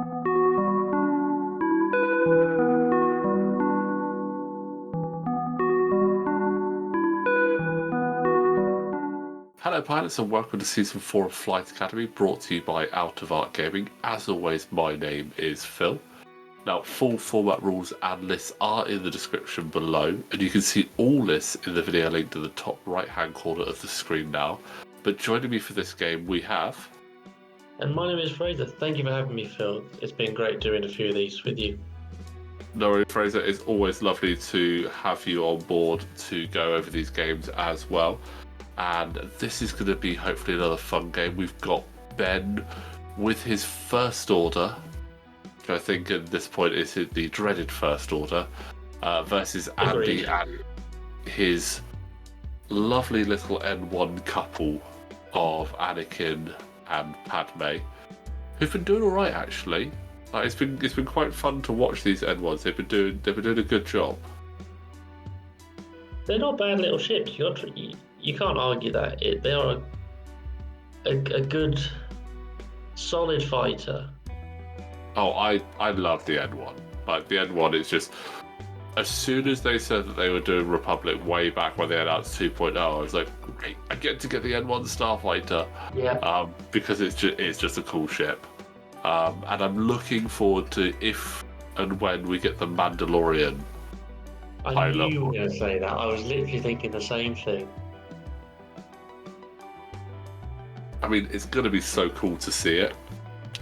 Hello pilots and welcome to Season 4 of Flight Academy, brought to you by Out of Art Gaming. As always, my name is Phil. Now, full format rules and lists are in the description below, and you can see all lists in the video link to the top right hand corner of the screen now. But joining me for this game we have... And my name is Fraser. Thank you for having me, Phil. It's been great doing a few of these with you. No worries, Fraser. It's always lovely to have you on board to go over these games as well. And this is going to be hopefully another fun game. We've got Ben with his first order, which I think at this point is the dreaded first order, versus Andy and his lovely little N1 couple of Anakin and Padme, who've been doing all right actually. It's been quite fun to watch these N1s. They've been doing a good job. They're not bad little ships. You can't argue that. They are a good, solid fighter. Oh, I love the N1. Like, the N1 is just... As soon as they said that they were doing Republic way back when they announced 2.0, I was like, great, I get to get the N1 Starfighter. Yeah. Because it's just a cool ship. And I'm looking forward to if and when we get the Mandalorian. I knew you were going to say that. I was literally thinking the same thing. I mean, it's going to be so cool to see it.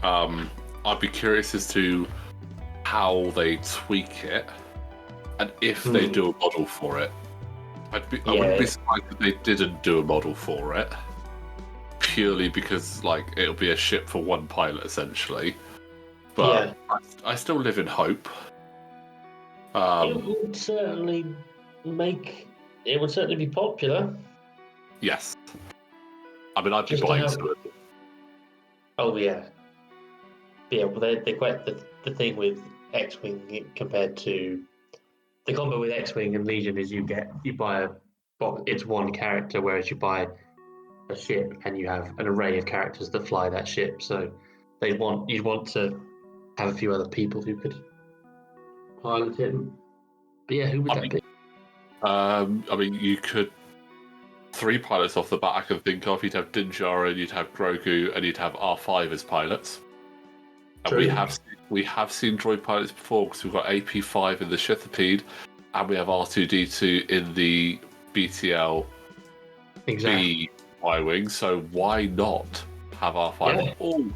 I'd be curious as to how they tweak it and if they do a model for it. I wouldn't be surprised if they didn't do a model for it, purely because it'll be a ship for one pilot essentially. But yeah. I still live in hope. It would certainly be popular. Yes. I mean, I'd be blind to it. Oh, yeah. Yeah, well, they're quite the thing with X-Wing compared to... The combo with X-Wing and Legion is you buy it's one character, whereas you buy a ship and you have an array of characters that fly that ship. So you'd want to have a few other people who could pilot it. But yeah, who would that be? I mean, you could... 3 pilots off the bat I can think of. You'd have Din Djarin, you'd have Grogu, and you'd have R5 as pilots. And we have seen droid pilots before, because we've got AP5 in the Shithapede, and we have R2D2 in the BTL B Y-Wing, so why not have R5? Yeah. Oh,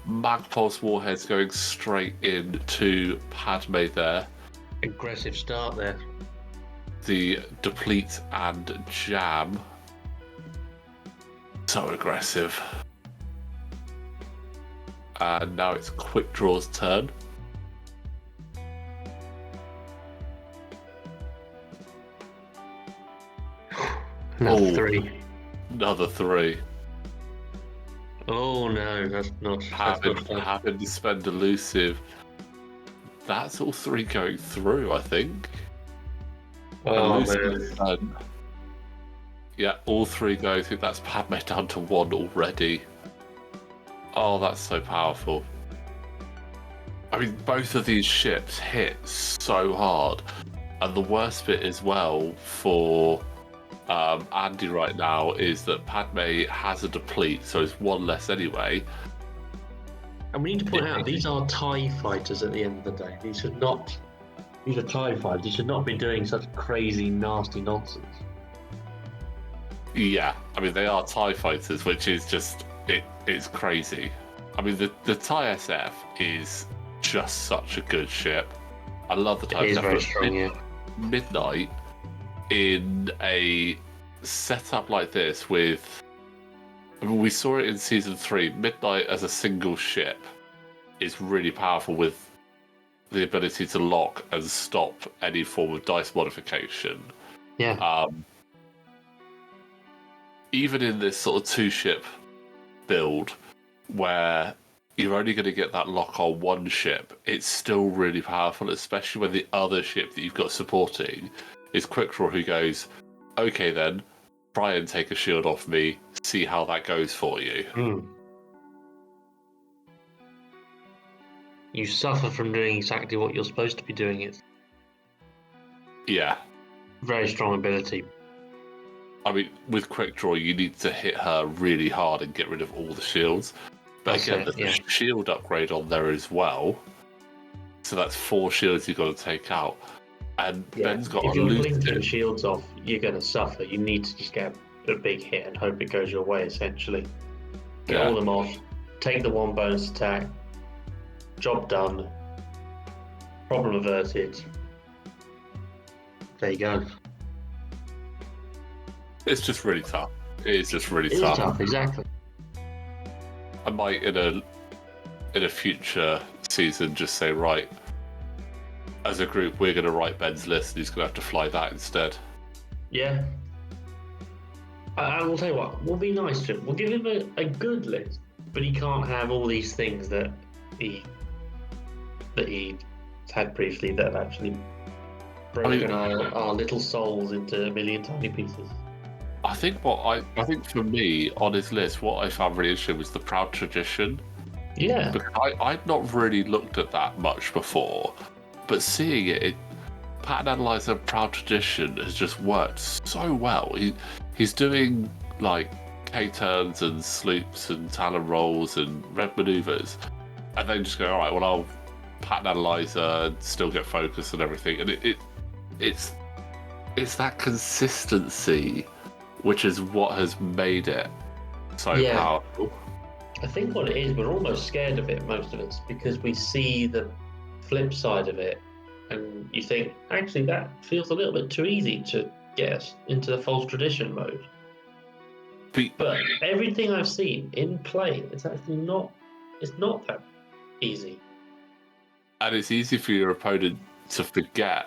Magpulse Warheads going straight into Padme there. Aggressive start there. The deplete and jam. So aggressive. And now it's Quickdraw's turn. Another 3. Another 3. Oh no, that's not having to spend Elusive. That's all 3 going through, I think. Oh man. Yeah, all 3 go through. That's Padme down to 1 already. Oh, that's so powerful. I mean, both of these ships hit so hard. And the worst bit as well for Andy right now is that Padme has a deplete, so it's 1 less anyway. And we need to point out, these are TIE fighters at the end of the day. These are TIE fighters. These should not be doing such crazy, nasty nonsense. Yeah, I mean, they are TIE fighters, which is just... It's crazy. I mean, the TIE SF is just such a good ship. I love the TIE SF. It is very strong, yeah. Midnight, in a setup like this with... I mean, we saw it in Season 3. Midnight as a single ship is really powerful with the ability to lock and stop any form of dice modification. Yeah. Even in this sort of 2-ship build where you're only going to get that lock on 1 ship, it's still really powerful, especially when the other ship that you've got supporting is Quickdraw, who goes, okay then, try and take a shield off me, see how that goes for you. You suffer from doing exactly what you're supposed to be doing. It's Yeah. very strong ability. I mean, with Quickdraw, you need to hit her really hard and get rid of all the shields. But That's again, it, there's yeah. a shield upgrade on there as well. So that's 4 shields you've got to take out. And Yeah. Ben's got If you're blinking Elusive. shields off, you're going to suffer. You need to just get a big hit and hope it goes your way, essentially. Get all Yeah. them off, take the one bonus attack, job done, problem averted. There you go. It's just really tough. It is just really It is tough. tough, exactly. I might, in a future season, just say, right, as a group, we're going to write Ben's list and he's going to have to fly that instead. Yeah. I will tell you what, we'll be nice to him. We'll give him a good list, but he can't have all these things that he had previously that have actually broken our little souls into a million tiny pieces. I think I think for me on his list, what I found really interesting was the proud tradition. Yeah. Because I'd not really looked at that much before, but seeing it, Pattern Analyzer Proud Tradition has just worked so well. He's doing like K-turns and sloops and talon rolls and red maneuvers, and then just go, all right, well, I'll Pattern Analyzer and still get focus and everything. And it's that consistency which is what has made it so powerful. I think what it is, we're almost scared of it, most of us, because we see the flip side of it, and you think, actually, that feels a little bit too easy to get us into the false tradition mode. But everything I've seen in play, it's actually not that easy. And it's easy for your opponent to forget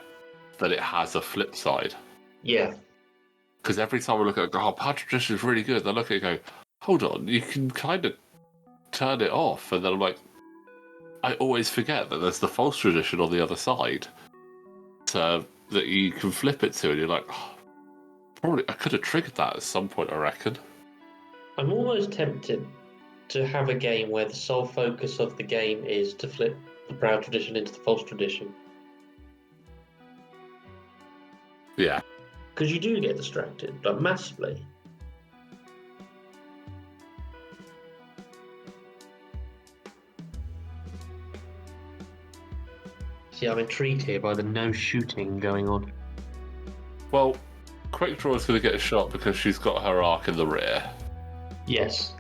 that it has a flip side. Yeah. Because every time we look at it, go, oh, Power Tradition is really good. They look at it and go, hold on, you can kind of turn it off. And then I'm like, I always forget that there's the false tradition on the other side that you can flip it to. And you're like, oh, probably I could have triggered that at some point, I reckon. I'm almost tempted to have a game where the sole focus of the game is to flip the proud tradition into the false tradition. Yeah. Because you do get distracted, like massively. See, I'm intrigued here by the no shooting going on. Well, Quickdraw is going to get a shot because she's got her arc in the rear. Yes.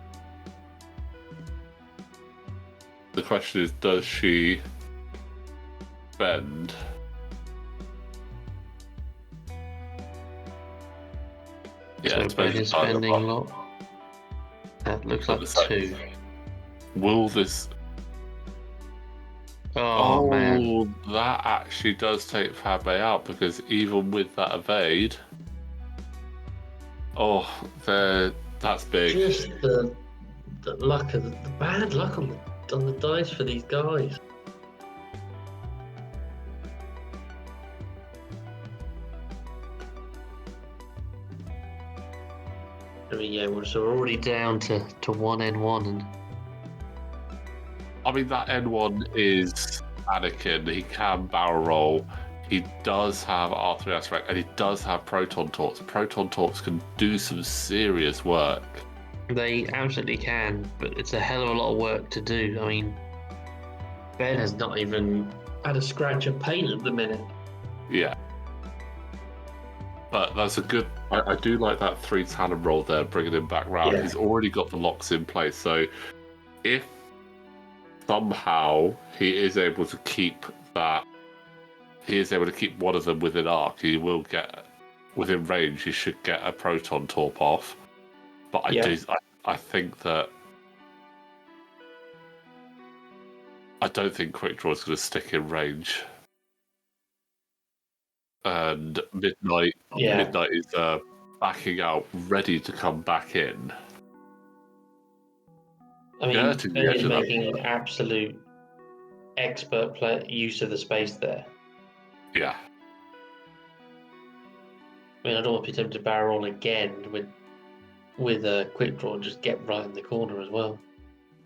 The question is, does she bend? Yeah, so Ben is spending a lot. That looks like 2. Will this... Oh, man. That actually does take Padme out, because even with that evade... that's big. Just the luck of the bad luck on the dice for these guys. I mean, yeah, we're already down to 1N1, and I mean, that N1 is Anakin. He can barrel roll. He does have R3 aspect, and he does have proton torps. Proton torps can do some serious work. they absolutely can, but it's a hell of a lot of work to do. I mean, Ben has not even had a scratch of paint at the minute. Yeah. But that's a good... I do like that 3 talon roll there, bringing him back round. Yeah. He's already got the locks in place, so if somehow he is able to keep that... He is able to keep one of them within arc, he will get... Within range, he should get a proton torp off. But I think that... I don't think Quickdraw is going to stick in range. And Midnight is backing out, ready to come back in. I mean, Ben is making absolute expert use of the space there. Yeah. I mean, I don't want to be tempted to barrel roll again with a quick draw and just get right in the corner as well.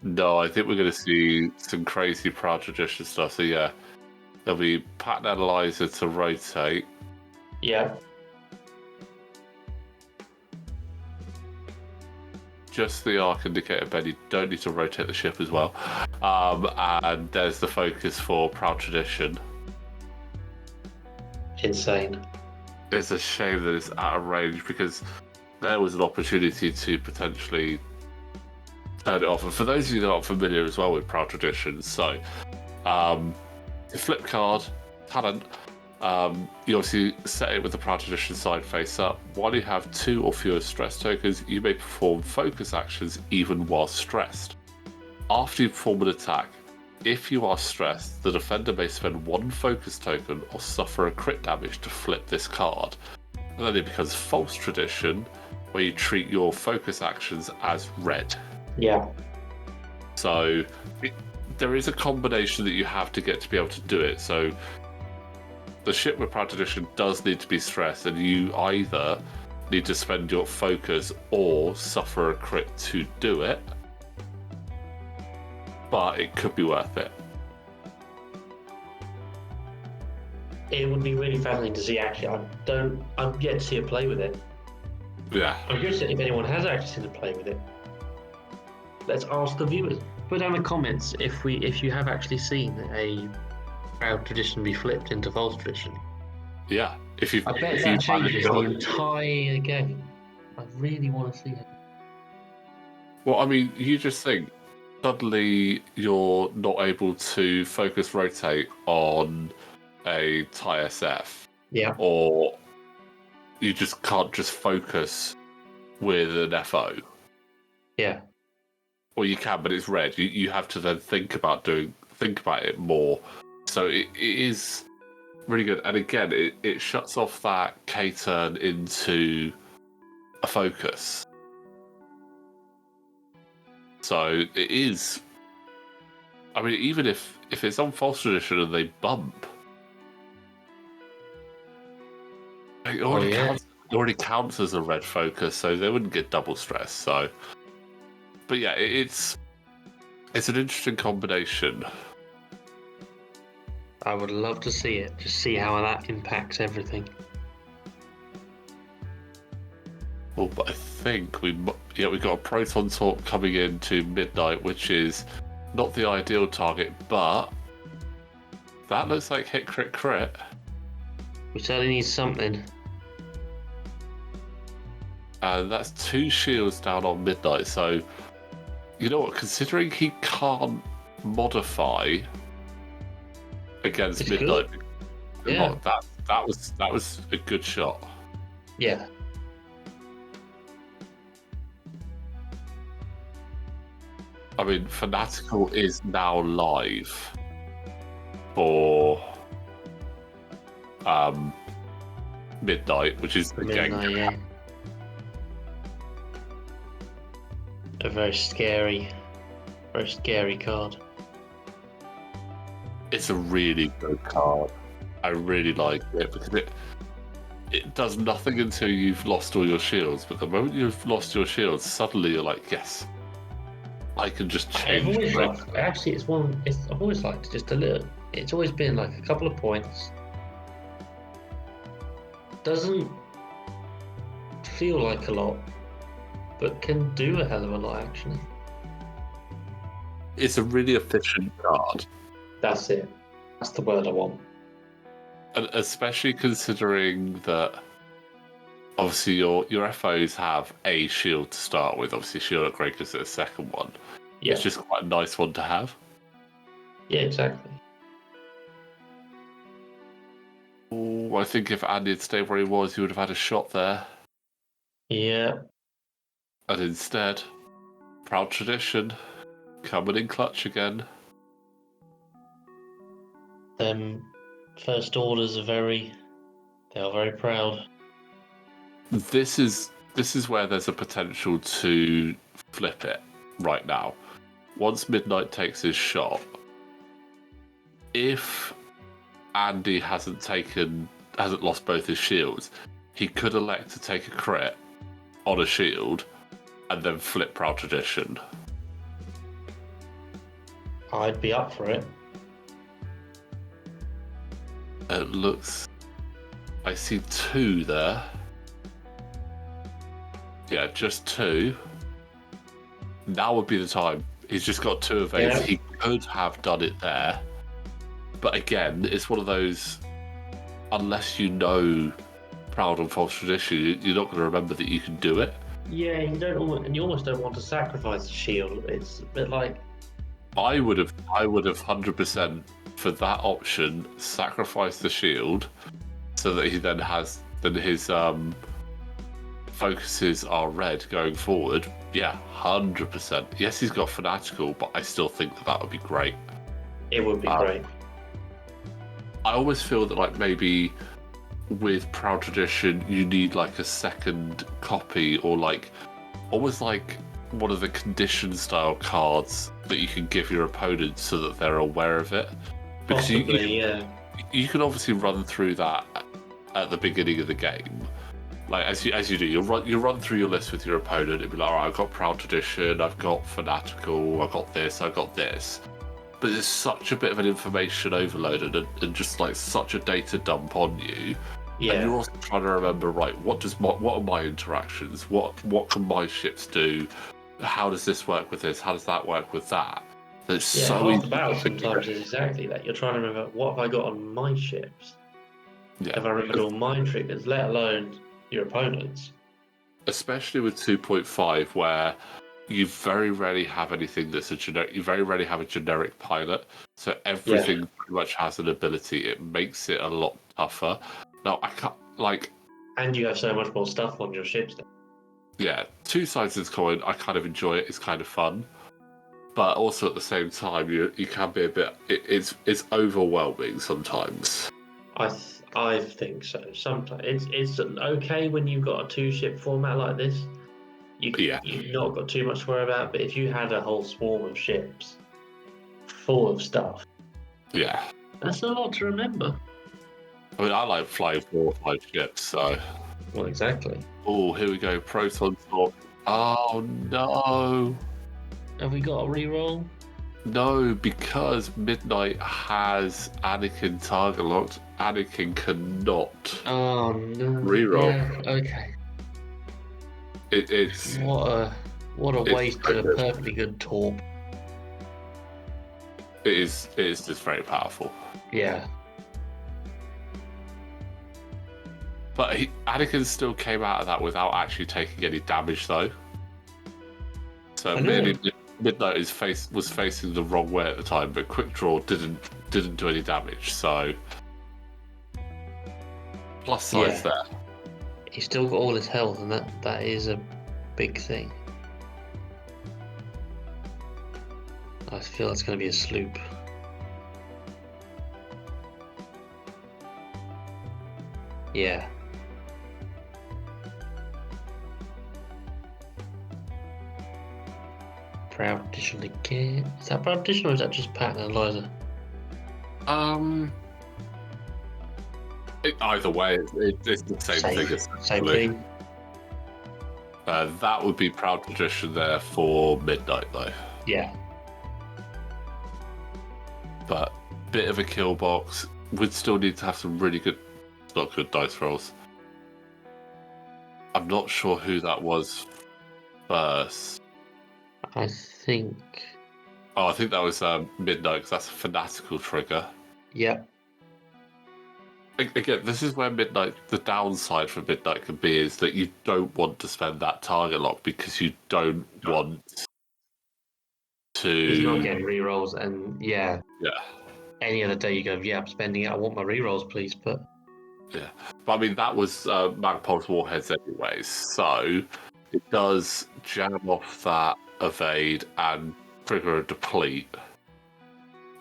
No, I think we're going to see some crazy Proud Tradition stuff. So yeah, there'll be pattern analyzer to rotate. Yeah. Just the arc indicator bed. You don't need to rotate the ship as well. And there's the focus for Proud Tradition. Insane. It's a shame that it's out of range because there was an opportunity to potentially turn it off. And for those of you that aren't familiar as well with Proud Tradition, so the flip card, talent, you obviously set it with the Proud Tradition side face up. While you have 2 or fewer stress tokens, you may perform focus actions even while stressed. After you perform an attack, if you are stressed, the defender may spend 1 focus token or suffer a crit damage to flip this card. And then it becomes False Tradition, where you treat your focus actions as red. Yeah. So there is a combination that you have to get to be able to do it. So the ship with Proud Tradition does need to be stressed, and you either need to spend your focus or suffer a crit to do it. But it could be worth it. It would be really fascinating to see. Actually, I'm yet to see it play with it. Yeah. I'm curious if anyone has actually seen it play with it. Let's ask the viewers. Put down in the comments if you have actually seen a Proud Tradition be flipped into False Tradition. Yeah. I bet that changes the entire game. I really want to see it. Well, I mean, you just think suddenly you're not able to focus rotate on a TIE SF. Yeah. Or you just can't just focus with an FO. Yeah. Or you can, but it's red. You have to then think about it more. So it is really good. And again, it shuts off that K-turn into a focus. So it is. I mean, even if it's on False Tradition and they bump, it already counts as a red focus, so they wouldn't get double stress. So, but yeah, it's an interesting combination. I would love to see it. Just see how that impacts everything. Well, but I think we've got a Proton Talk coming in to midnight, which is not the ideal target, but that looks like hit crit crit. We certainly need something. And that's 2 shields down on midnight. So, you know what? Considering he can't modify against It's midnight, good. Yeah. that was a good shot. Yeah. I mean, Fanatical is now live for midnight, which is Midnight, yeah. A very scary card. It's a really good card. I really like it because it does nothing until you've lost all your shields. But the moment you've lost your shields, suddenly you're like, yes, I can just change. I've always liked just a little. It's always been like a couple of points. Doesn't feel like a lot, but can do a hell of a lot actually. It's a really efficient card. That's it. That's the word I want. And especially considering that obviously your FOs have a shield to start with. Obviously, shield upgrade is the second one. Yeah. It's just quite a nice one to have. Yeah, exactly. Oh, I think if Andy had stayed where he was, he would have had a shot there. Yeah. And instead, Proud Tradition coming in clutch again. Them first orders are very proud. This is where there's a potential to flip it right now. Once Midnight takes his shot, if Andy hasn't lost both his shields, he could elect to take a crit on a shield and then flip Proud Tradition. I'd be up for it. It looks... I see 2 there. Yeah, just 2. Now would be the time. He's just got 2 of 8. Yeah. He could have done it there. But again, it's one of those... Unless you know Proud and False Tradition, you're not going to remember that you can do it. Yeah, you almost don't want to sacrifice the shield. It's a bit like... I would have 100% for that option sacrificed the shield so that he then has his focuses are red going forward. Yeah, 100%. Yes, he's got Fanatical, but I still think that would be great. It would be great. I always feel that like maybe with Proud Tradition you need like a second copy or like almost like one of the condition style cards that you can give your opponent so that they're aware of it. Because Possibly, you can obviously run through that at the beginning of the game. Like as you do, you run through your list with your opponent and be like, alright, I've got Proud Tradition, I've got Fanatical, I've got this. But there's such a bit of an information overload and just like such a data dump on you. Yeah. And you're also trying to remember, right, what are my interactions? What can my ships do? How does this work with this? How does that work with that? There's so half easy the battle to figure sometimes it. is exactly that. You're trying to remember, what have I got on my ships? Yeah. Have I remembered all my triggers, let alone your opponent's? Especially with 2.5, where you very rarely have anything that's a generic. You very rarely have a generic pilot, so everything pretty much has an ability. It makes it a lot tougher. Now I can't like. And you have so much more stuff on your ships now. Yeah, 2 sides of the coin. I kind of enjoy it. It's kind of fun, but also at the same time, you can be a bit. It's overwhelming sometimes. I think so. Sometimes it's okay when you've got a 2-ship format like this. You've not got too much to worry about. But if you had a whole swarm of ships full of stuff, Yeah, that's a lot to remember. I mean, I like flying 4 or 5 ships, so. Well, exactly. Oh, here we go. Proton Talk. Oh no. Have we got a reroll? No, because Midnight has Anakin target locked. Anakin cannot Oh no. reroll. Yeah, okay. It's What a waste of a perfectly good torp. it is just very powerful. Yeah. But Anakin still came out of that without actually taking any damage, though. So really, Midnight was facing the wrong way at the time, but Quickdraw didn't do any damage. So plus size there. He's still got all his health, and that is a big thing. I feel it's going to be a sloop. Yeah. Proud Tradition again. Is that Proud Tradition or is that just Pattern Analyzer? Either way, it's the same thing. Same thing. That would be Proud Tradition there for Midnight, though. Yeah. But bit of a kill box. Would still need to have some really good, not good dice rolls. I'm not sure who that was first. I think. Oh, I think that was Midnight, because that's a Fanatical trigger. Yep. Again, this is where Midnight, the downside for Midnight can be is that you don't want to spend that target lock because you don't want to. He's not getting rerolls, and yeah. Any other day you go, yeah, I'm spending it. I want my rerolls, please. But yeah, but I mean that was Magpul's Warheads anyways, so it does jam off that evade and trigger a deplete.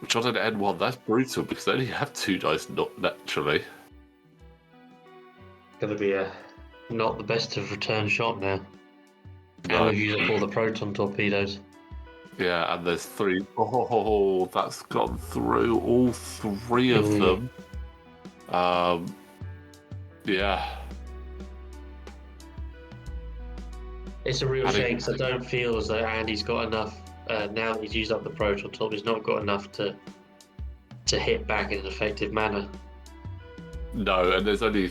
Which on an N1, that's brutal because they only have 2 dice, not naturally. Gonna be not the best of return shot now. No. And we've used up all the proton torpedoes. Yeah, and there's 3. Oh, that's gone through all 3 of them. Yeah. It's a real shame because I don't feel as though Andy's got enough now that he's used up the proton top, he's not got enough to hit back in an effective manner. No, and there's only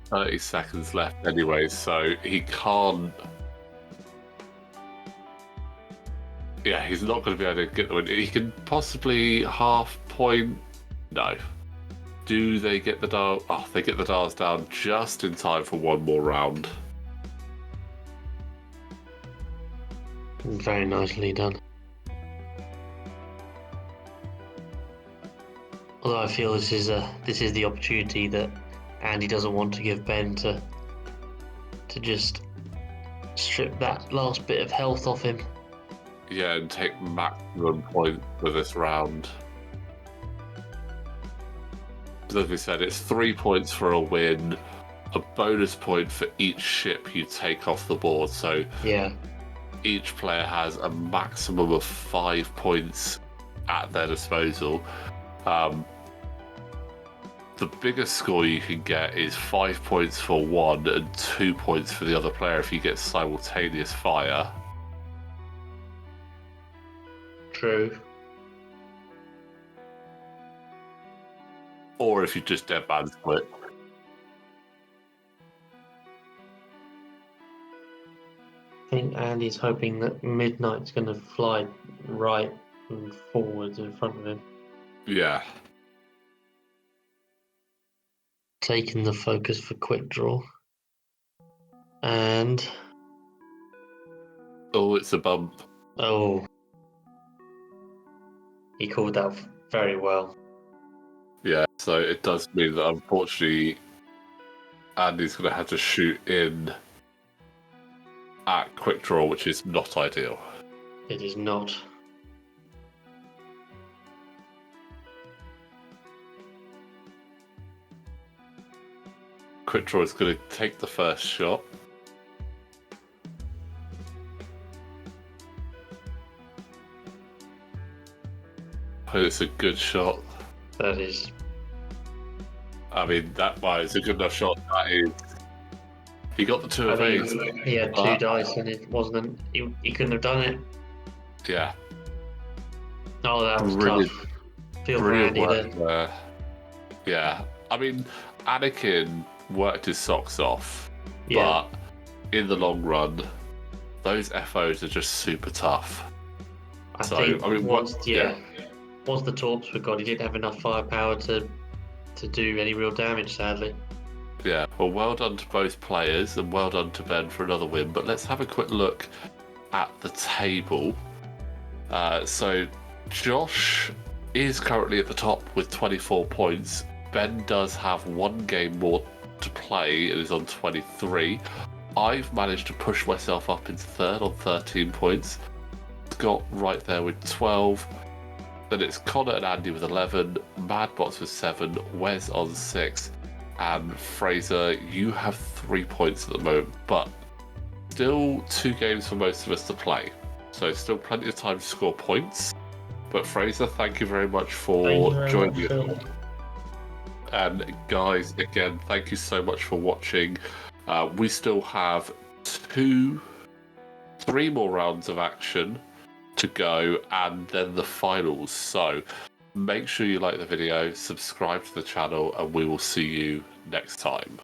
30 seconds left anyway, so he can't. Yeah, he's not going to be able to get the win. He can possibly half point. No. Do they get the dial? Oh, they get the dials down just in time for one more round. Very nicely done. Although I feel this is the opportunity that Andy doesn't want to give Ben to just strip that last bit of health off him. Yeah, and take maximum points for this round. As we said, it's 3 points for a win, a bonus point for each ship you take off the board. So yeah, each player has a maximum of 5 points at their disposal. The biggest score you can get is 5 points for one and 2 points for the other player if you get simultaneous fire. True. Or if you just dead man split. I think Andy's hoping that Midnight's going to fly right and forwards in front of him. Yeah. Taking the focus for Quickdraw. And... Oh, it's a bump. oh. He called that very well. Yeah, so it does mean that unfortunately Andy's going to have to shoot in at Quickdraw, which is not ideal. It is not. Quickdraw is going to take the first shot. Oh, it's a good shot. That is. I mean, that was a good enough shot. That is. He got the two of these. He had two dice and it wasn't. He couldn't have done it. Yeah. Oh, that was Brilliant. tough. Feel for Andy there. Yeah. I mean, Anakin worked his socks off, Yeah. but in the long run, those FOs are just super tough. I think once the torps were gone, he didn't have enough firepower to do any real damage, sadly. Yeah, well done to both players and well done to Ben for another win. But let's have a quick look at the table. So Josh is currently at the top with 24 points. Ben does have one game more to play and is on 23. I've managed to push myself up into third on 13 points. Scott right there with 12. Then it's Connor and Andy with 11, Madbots with 7, Wes on 6, and Fraser, you have 3 points at the moment, but still 2 games for most of us to play. So still plenty of time to score points. But Fraser, thank you very much for joining us. And guys, again, thank you so much for watching. We still have 3 more rounds of action to go, and then the finals. So make sure you like the video, subscribe to the channel, and we will see you next time.